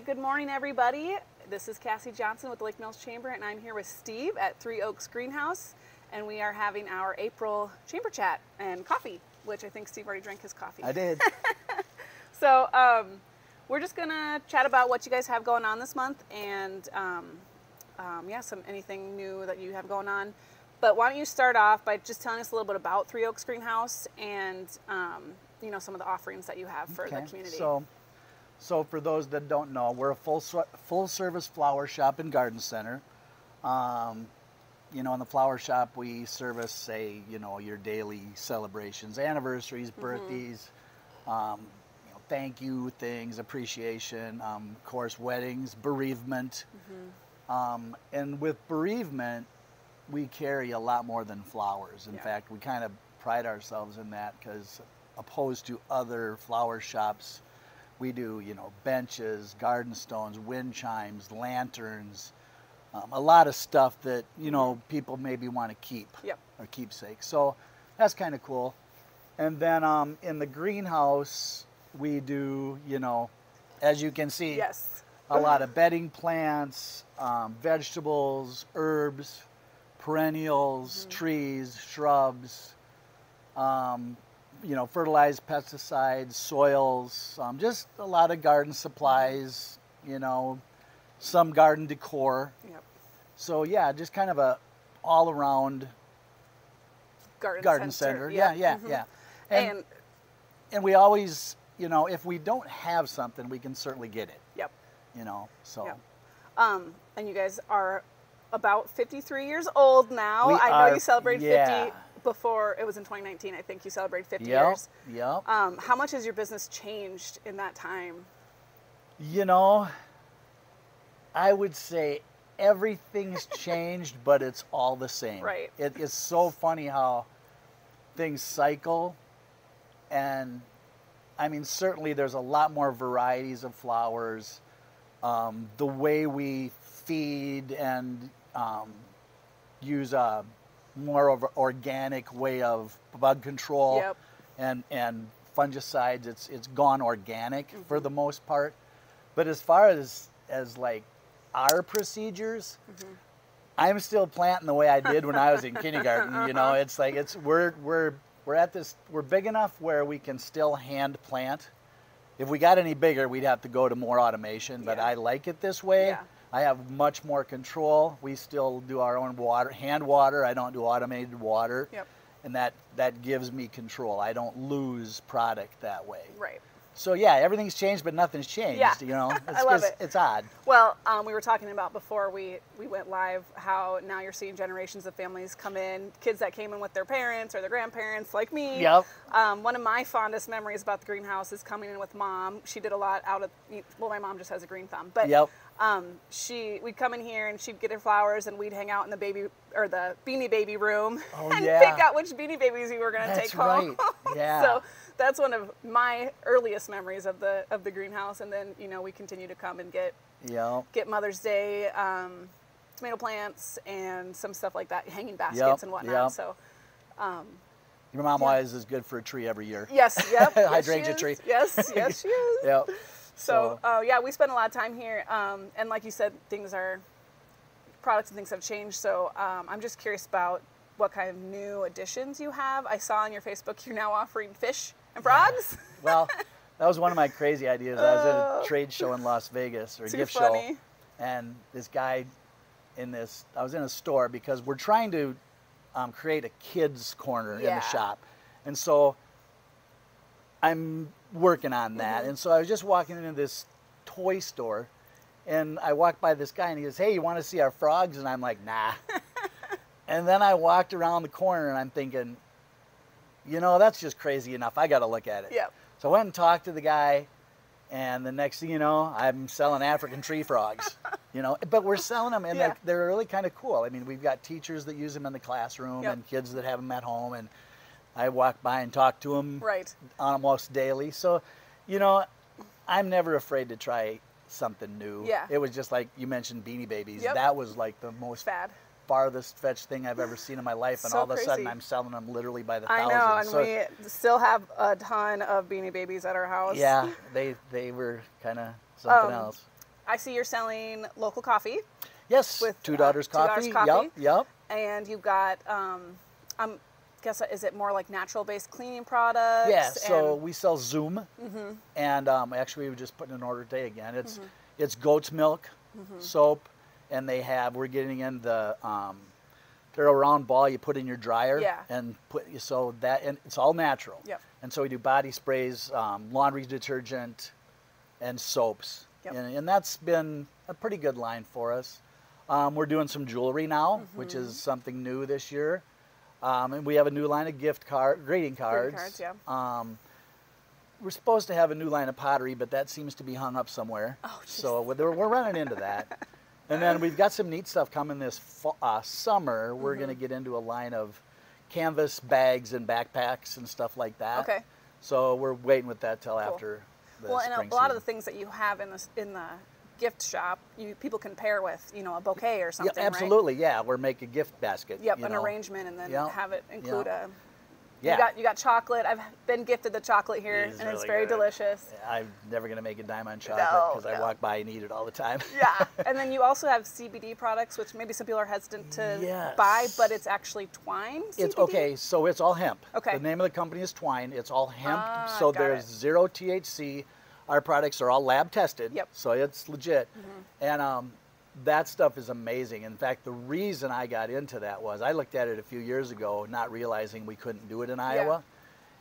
right, good morning everybody. This is Cassie Johnson with the Lake Mills Chamber, and I'm here with Steve at Three Oaks Greenhouse, and we are having our April Chamber Chat and coffee, which I think Steve already drank his coffee. I did. So we're just gonna chat about what you guys have going on this month, and yeah, anything new that you have going on. But why don't you start off by just telling us a little bit about Three Oaks Greenhouse and you know, some of the offerings that you have for the community. So for those that don't know, we're a full service flower shop and garden center. You know, in the flower shop, we service, say, you know, your daily celebrations, anniversaries, birthdays, you know, thank you things, appreciation, of course, weddings, bereavement. And with bereavement, we carry a lot more than flowers. In fact, we kind of pride ourselves in that, because opposed to other flower shops, we do, you know, benches, garden stones, wind chimes, lanterns, a lot of stuff that, you know, people maybe want to keep or keepsake. So that's kind of cool. And then in the greenhouse, we do, you know, as you can see, a lot of bedding plants, vegetables, herbs, perennials, trees, shrubs, you know, fertilized pesticides, soils, just a lot of garden supplies, you know, some garden decor. So yeah, just kind of a all-around garden center. Yeah. And we always, you know, if we don't have something, we can certainly get it. You know, so. And you guys are about 53 years old now. I know you celebrated 50 before. It was in 2019, I think you celebrated 50 years. How much has your business changed in that time? You know, I would say everything's changed, but it's all the same. It is so funny how things cycle. And I mean, certainly there's a lot more varieties of flowers. The way we feed and use a more of an organic way of bug control and fungicides, it's gone organic for the most part. But as far as like our procedures, I'm still planting the way I did when I was in kindergarten. You know, it's like we're at this, we're big enough where we can still hand plant. If we got any bigger, we'd have to go to more automation, but I like it this way. I have much more control. We still do our own water, hand water. I don't do automated water. And that gives me control. I don't lose product that way. So yeah, everything's changed, but nothing's changed. You know, I love it. It's odd. Well, we were talking about before we went live how now you're seeing generations of families come in, kids that came in with their parents or their grandparents, like me. One of my fondest memories about the greenhouse is coming in with Mom. She did a lot out of, well, my mom just has a green thumb, but we'd come in here and she'd get her flowers, and we'd hang out in the Beanie Baby room and pick out which Beanie Babies we were going to take home. So that's one of my earliest memories of the greenhouse. And then, you know, we continue to come and get Mother's Day tomato plants and some stuff like that, hanging baskets and whatnot. So your mom always is good for a tree every year. Hydrangea tree. Yes, she is. So yeah, we spend a lot of time here, and like you said, products and things have changed. So I'm just curious about what kind of new additions you have. I saw on your Facebook you're now offering fish and frogs. Well, that was one of my crazy ideas. I was at a trade show in Las Vegas, or a gift show, and this guy I was in a store because we're trying to create a kids corner in the shop, and so I'm working on that. And so I was just walking into this toy store, and I walked by this guy, and he goes, "Hey, you want to see our frogs?" And I'm like, "Nah." And then I walked around the corner, and I'm thinking, you know, that's just crazy enough. I got to look at it. So I went and talked to the guy, and the next thing you know, I'm selling African tree frogs. You know, but we're selling them, and they're really kind of cool. I mean, we've got teachers that use them in the classroom and kids that have them at home, and I walk by and talk to them almost daily. So, you know, I'm never afraid to try something new. It was just like you mentioned, Beanie Babies. That was like the most farthest fetched thing I've ever seen in my life, and all of a sudden I'm selling them literally by the thousands. I know, and we still have a ton of Beanie Babies at our house. They were kind of something else. I see you're selling local coffee. Yes, With Two Daughters Coffee. Two Daughters Coffee. Yep. And you've got, guess, is it more like natural-based cleaning products? Yeah, so we sell Zoom, and actually we were just putting an order today again. It's goat's milk, soap, and we're getting in the, they're a round ball you put in your dryer, and and it's all natural. Yep. And so we do body sprays, laundry detergent, and soaps, and that's been a pretty good line for us. We're doing some jewelry now, which is something new this year. And we have a new line of greeting cards. We're supposed to have a new line of pottery, but that seems to be hung up somewhere. Oh, so we're running into that. And then we've got some neat stuff coming this summer. We're going to get into a line of canvas bags and backpacks and stuff like that. Okay. So we're waiting with that till after the spring and a lot of the things that you have in the gift shop, people can pair with, a bouquet or something, yeah, absolutely, right? Yeah. We're making a gift basket. Yep, an arrangement, and then have it include a... Yeah. You got chocolate. I've been gifted the chocolate here, and it's very delicious. I'm never going to make a dime on chocolate because I walk by and eat it all the time. Yeah, and then you also have CBD products, which maybe some people are hesitant to buy, but it's actually twine CBD? It's okay, so it's all hemp. Okay. The name of the company is Twine. It's all hemp, so there's zero THC. Our products are all lab tested, so it's legit. And that stuff is amazing. In fact, the reason I got into that was I looked at it a few years ago, not realizing we couldn't do it in Iowa.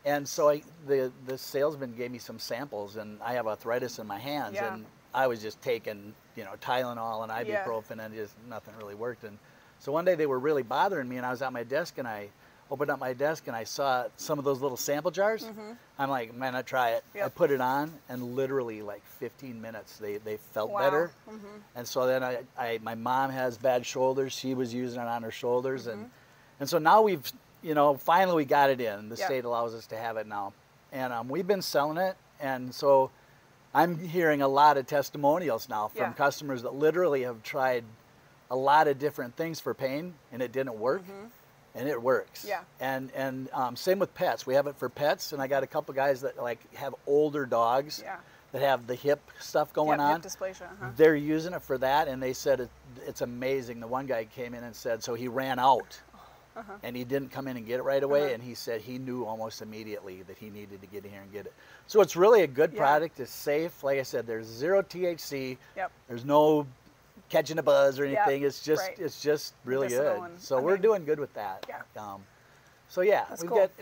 And so the salesman gave me some samples, and I have arthritis in my hands, and I was just taking, Tylenol and ibuprofen, and just nothing really worked. And so one day they were really bothering me, and I was at my desk, and I opened up my desk and I saw some of those little sample jars. I'm like, man, I try it. I put it on, and literally like 15 minutes they felt better. And so then my mom has bad shoulders. She was using it on her shoulders, and so now we've finally we got it in. The state allows us to have it now, and we've been selling it. And so I'm hearing a lot of testimonials now from customers that literally have tried a lot of different things for pain, and it didn't work. And it works. Yeah. And same with pets. We have it for pets, and I got a couple guys that have older dogs that have the hip stuff going on. Hip dysplasia. They're using it for that, and they said it's amazing. The one guy came in and said, so he ran out, and he didn't come in and get it right away, and he said he knew almost immediately that he needed to get in here and get it. So it's really a good product. It's safe. Like I said, there's zero THC. There's no catching a buzz or anything. It's just really good. So we're doing good with that. So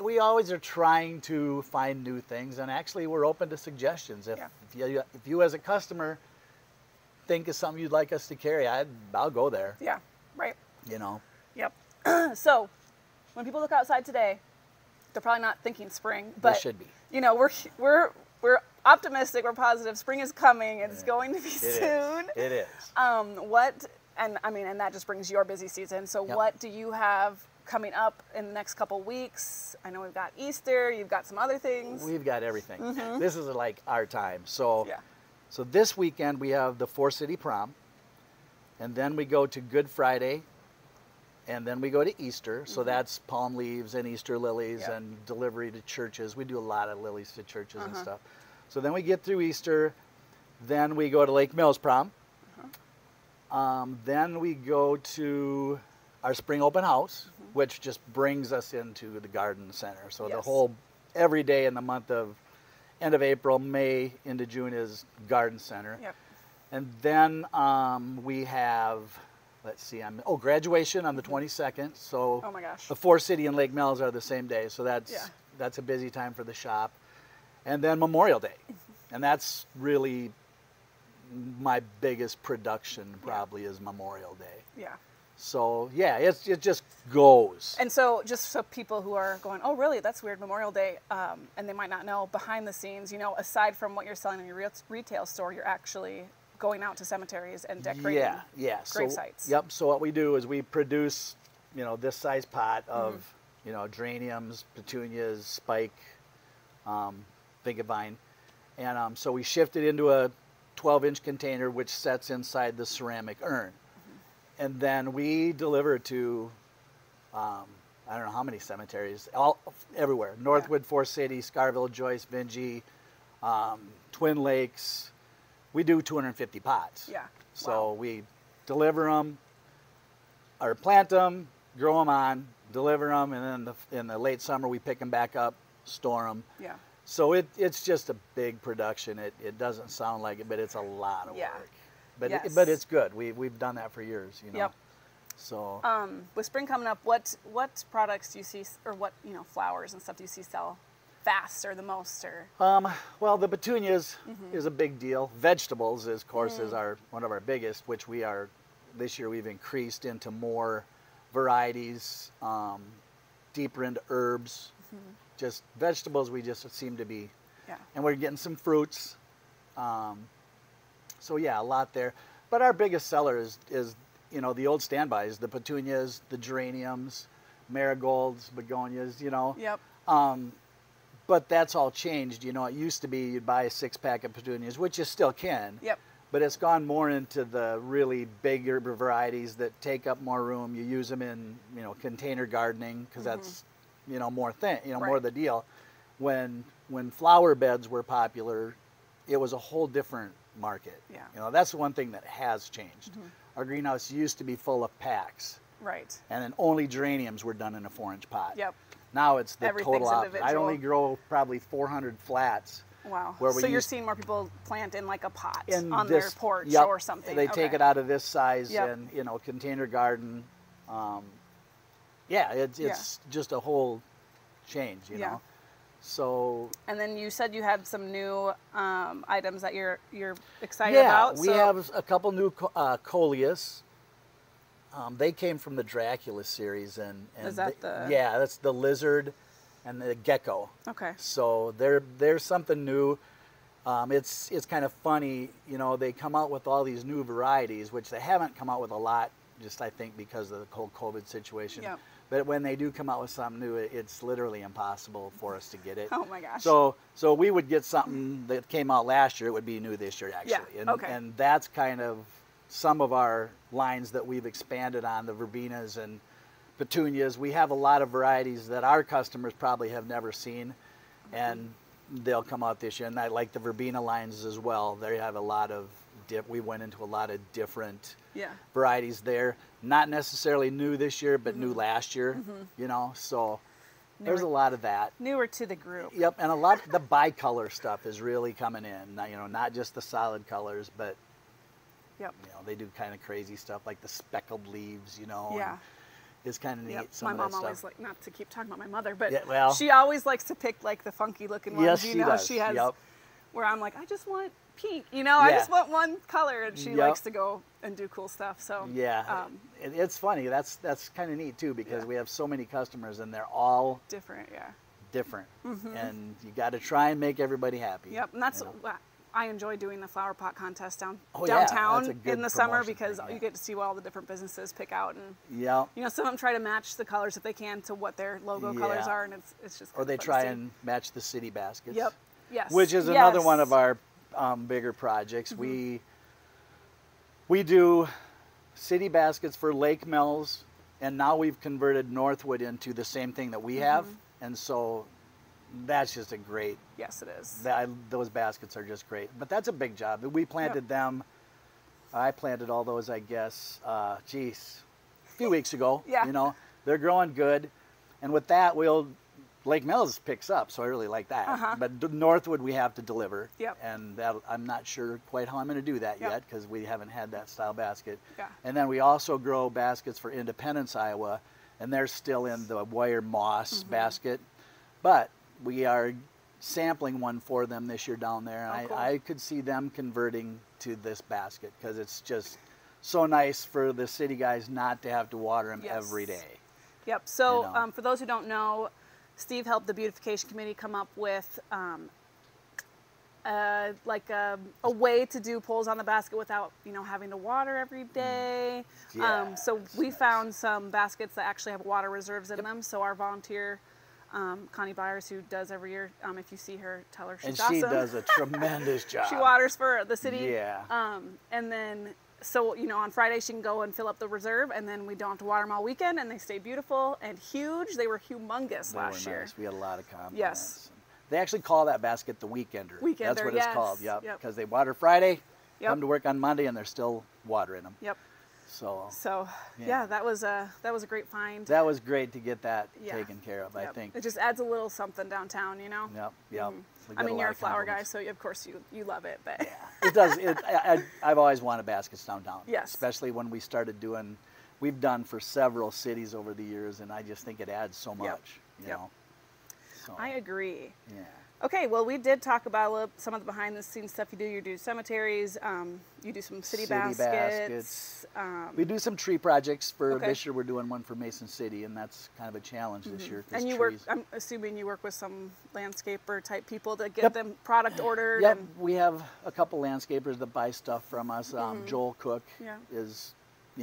we always are trying to find new things, and actually we're open to suggestions. If you as a customer think of something you'd like us to carry, I'll go there. Yeah, right. Yep. So when people look outside today, they're probably not thinking spring, but they should be. We're optimistic. We're positive. Spring is coming. It's going to be soon. It is. And that just brings your busy season. So what do you have coming up in the next couple weeks? I know we've got Easter. You've got some other things. We've got everything. This is like our time. So this weekend we have the 4-City Prom, and then we go to Good Friday, and then we go to Easter. So that's palm leaves and Easter lilies and delivery to churches. We do a lot of lilies to churches and stuff. So then we get through Easter, then we go to Lake Mills Prom. Then we go to our spring open house, which just brings us into the garden center. So the every day in the month of end of April, May into June is garden center. And then we have, let's see, graduation on the 22nd. So oh my gosh. The 4-City and Lake Mills are the same day. So that's a busy time for the shop. And then Memorial Day. And that's really my biggest production probably is Memorial Day. Yeah. So it just goes. And so just so people who are going, oh really, that's weird, Memorial Day, and they might not know, behind the scenes, aside from what you're selling in your retail store, you're actually going out to cemeteries and decorating grave sites. Yep. So what we do is we produce, this size pot of, geraniums, petunias, spike, vine, and so we shift it into a 12-inch container which sets inside the ceramic urn, and then we deliver to I don't know how many cemeteries, everywhere. Northwood, 4-City, Scarville, Joyce, Vingy, Twin Lakes, we do 250 pots. Yeah. So we deliver them, or plant them, grow them on, deliver them, and then in the late summer we pick them back up, store them. Yeah. So it's just a big production. It doesn't sound like it, but it's a lot of work. But but it's good. We've done that for years, you know. Yep. So with spring coming up, what products do you see, or what flowers and stuff do you see sell fast or the most? Or well, the petunias is a big deal. Vegetables, of course, is one of our biggest, which this year we've increased into more varieties, deeper into herbs. Just vegetables, we just seem to be, and we're getting some fruits. So yeah, a lot there. But our biggest seller is the old standbys, the petunias, the geraniums, marigolds, begonias, Yep. But that's all changed. It used to be you'd buy a 6-pack of petunias, which you still can. Yep. But it's gone more into the really bigger varieties that take up more room. You use them in, container gardening because that's, more thin, more the deal. When flower beds were popular, it was a whole different market. Yeah. That's the one thing that has changed. Our greenhouse used to be full of packs. Right. And then only geraniums were done in a 4-inch pot. Yep. Now it's the total opposite. I only grow probably 400 flats. Wow. So you're seeing more people plant in like a pot on their porch or something. They take it out of this size and, container garden. It's just a whole change, you know. So. And then you said you had some new items that you're excited about. Yeah, we have a couple new coleus. They came from the Dracula series, and is that that's the lizard and the gecko. Okay. So there's something new. It's kind of funny, they come out with all these new varieties, which they haven't come out with a lot, just I think because of the whole COVID situation. Yep. But when they do come out with something new, it's literally impossible for us to get it. Oh my gosh. So we would get something that came out last year, it would be new this year actually. Yeah. And that's kind of some of our lines that we've expanded on, the verbenas and petunias. We have a lot of varieties that our customers probably have never seen, and they'll come out this year. And I like the verbena lines as well. They have a lot of we went into a lot of different varieties there. Not necessarily new this year, but new last year, so there's a lot of that. Newer to the group. Yep, and a lot of the bicolor stuff is really coming in. Not just the solid colors, but they do kind of crazy stuff like the speckled leaves, Yeah. It's kind of neat. Yep. Some my of that mom always stuff. not to keep talking about my mother, but she always likes to pick like the funky looking ones. Yes, she does. She has where I'm like, I just want pink, I just want one color, and she likes to go and do cool stuff. So it's funny. That's kind of neat too, because we have so many customers and they're all different. And you got to try and make everybody happy. Yep, and that's I enjoy doing the flower pot contest downtown in the summer, because you get to see what all the different businesses pick out, and some of them try to match the colors if they can to what their logo colors are, and it's just or they try and match the city baskets. Yep. Yes. Which is another one of our bigger projects. We do city baskets for Lake Mills, and now we've converted Northwood into the same thing that we have, and so that's just a great. Yes, it is. Those baskets are just great, but that's a big job. We planted them. I planted all those, I guess, a few weeks ago. They're growing good, and with that, Lake Mills picks up, so I really like that. But Northwood we have to deliver, and I'm not sure quite how I'm going to do that yet, because we haven't had that style basket. And then we also grow baskets for Independence, Iowa, and they're still in the wire moss basket, but we are sampling one for them this year down there, and cool. I could see them converting to this basket, because it's just so nice for the city guys not to have to water them every day. Yep. So for those who don't know, Steve helped the beautification committee come up with a way to do pulls on the basket without having to water every day. So we found some baskets that actually have water reserves in them. So our volunteer Connie Byers, who does every year, if you see her, tell her she's awesome. And she does a tremendous job. She waters for the city. Yeah. And then so on Friday she can go and fill up the reserve, and then we don't have to water them all weekend, and they stay beautiful and huge. They were humongous last year. We had a lot of compliments. Yes. They actually call that basket the Weekender. Weekender, that's what it's called. Yep. Yep. Because they water Friday come to work on Monday and they're still watering them. Yep. So yeah, that was a great find. That was great to get that taken care of. I think it just adds a little something downtown, you know. Yep. I mean, you're a flower guy, so of course you love it, but yeah, it does. I've always wanted baskets downtown. Yes. Especially when we started doing. We've done for several cities over the years, and I just think it adds so much. You know. So, I agree. Yeah. Okay, well, we did talk about some of the behind-the-scenes stuff you do. You do cemeteries, you do some city baskets. We do some tree projects for this year. We're doing one for Mason City, and that's kind of a challenge this year. And you work, I'm assuming you work with some landscaper type people to get them product ordered. Yep, we have a couple landscapers that buy stuff from us. Joel Cook is,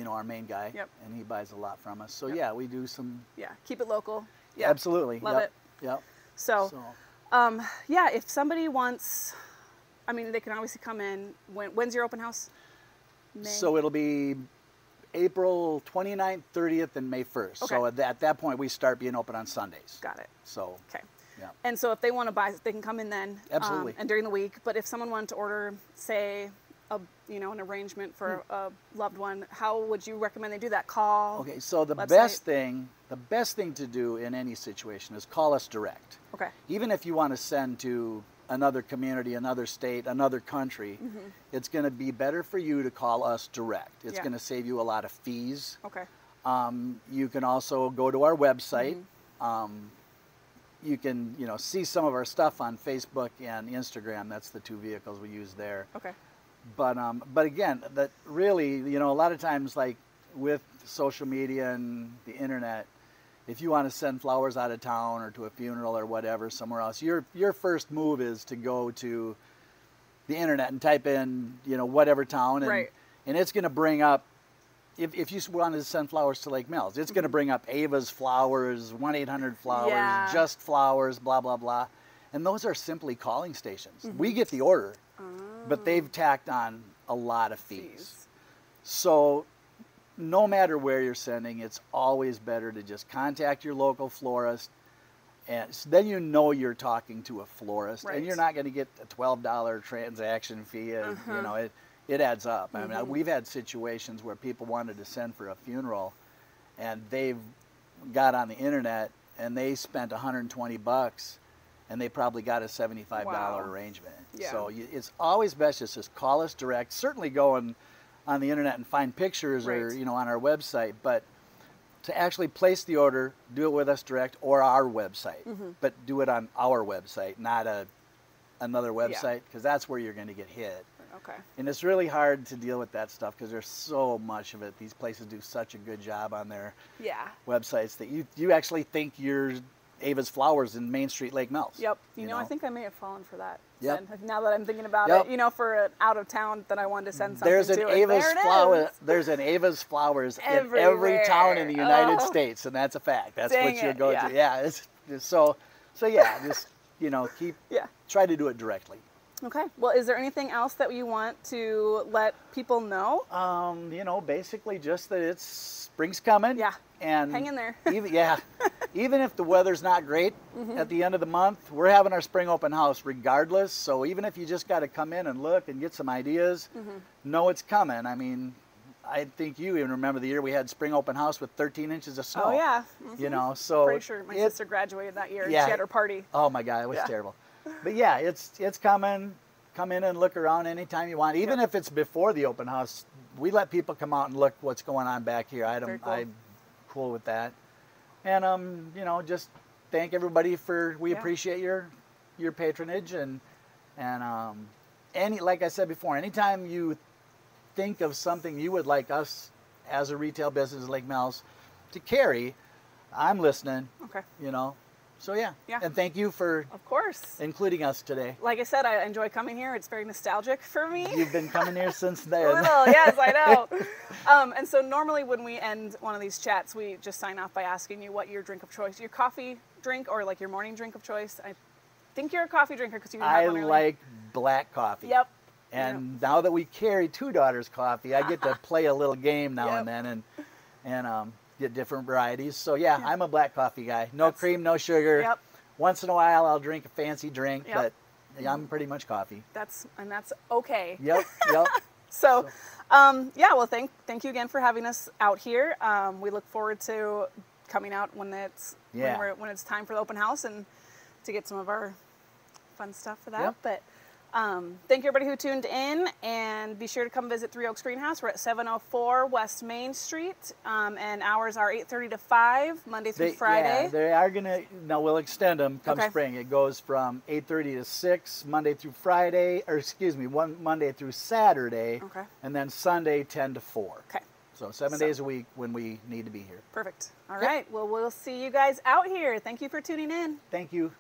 our main guy, and he buys a lot from us. So yeah, we do some. Yeah, keep it local. Yeah, absolutely. Love it. Yep. So yeah, if somebody wants, I mean, they can obviously come in. When's your open house? May? So it'll be April 29th, 30th, and May 1st. Okay. So at that point, we start being open on Sundays. Got it. So, okay. Yeah. And so if they want to buy, they can come in then. Absolutely. And during the week. But if someone wanted to order, say, an arrangement for a loved one, how would you recommend they do that? Call? Okay, so the best thing to do in any situation is call us direct. Okay. Even if you want to send to another community, another state, another country, it's going to be better for you to call us direct. It's going to save you a lot of fees. Okay. You can also go to our website. You can, see some of our stuff on Facebook and Instagram. That's the two vehicles we use there. Okay. But again, that really, a lot of times, like with social media and the internet, if you want to send flowers out of town or to a funeral or whatever somewhere else, your first move is to go to the internet and type in, whatever town, and and it's going to bring up. If you wanted to send flowers to Lake Mills, it's going to bring up Ava's Flowers, 1-800-Flowers, Just Flowers, blah blah blah, and those are simply calling stations. We get the order. But they've tacked on a lot of fees. So no matter where you're sending, it's always better to just contact your local florist. And then you're talking to a florist. And you're not going to get a $12 transaction fee. And, it adds up. I mean, we've had situations where people wanted to send for a funeral, and they've got on the internet, and they spent $120. And they probably got a $75 arrangement. Yeah. So it's always best just call us direct. Certainly go on the internet and find pictures or on our website, but to actually place the order, do it with us direct or our website. But do it on our website, not another website, because that's where you're going to get hit. Okay. And it's really hard to deal with that stuff because there's so much of it. These places do such a good job on their websites that you actually think you're Ava's Flowers in Main Street, Lake Mills. Yep. You know, I think I may have fallen for that. Yep. Now that I'm thinking about it, for an out of town that I wanted to send something there's an Ava's Flowers in every town in the United States, and that's a fact. That's what you're going to. Yeah. So just try to do it directly. Okay. Well, is there anything else that you want to let people know? Basically just that spring's coming. Yeah. And hang in there. Even if the weather's not great at the end of the month, we're having our spring open house regardless. So even if you just got to come in and look and get some ideas, know it's coming. I mean, I think you even remember the year we had spring open house with 13 inches of snow. Oh yeah. So pretty sure my sister graduated that year. Yeah. She had her party. Oh my God, it was terrible. But yeah, it's coming. Come in and look around anytime you want. Even if it's before the open house, we let people come out and look what's going on back here. I'm cool with that. And just thank everybody we appreciate your patronage and like I said before, anytime you think of something you would like us as a retail business like Mel's to carry, I'm listening. Okay. So yeah. And thank you for including us today. Like I said, I enjoy coming here. It's very nostalgic for me. You've been coming here since then. Yes, I know. And so normally when we end one of these chats, we just sign off by asking you what your drink of choice, your coffee drink or like your morning drink of choice. I think you're a coffee drinker because you had one earlier. I like black coffee. Yep. And now that we carry two daughters' coffee, I get to play a little game now and then and get different varieties. So yeah, I'm a black coffee guy. No cream, no sugar. Yep. Once in a while I'll drink a fancy drink, but I'm pretty much coffee. That's okay. Yep. So, yeah, well, thank you again for having us out here. We look forward to coming out when it's when it's time for the open house and to get some of our fun stuff for that. Yep. But thank you everybody who tuned in, and be sure to come visit Three Oaks Greenhouse. We're at 704 West Main Street, and hours are 8:30 to 5, Monday through Friday. Yeah, they are gonna. Now we'll extend them come spring. It goes from 8:30 to 6 Monday through Friday, or excuse me, Monday through Saturday, and then Sunday 10 to 4. Okay. So 7 days a week when we need to be here. Perfect. All right. Well, we'll see you guys out here. Thank you for tuning in. Thank you.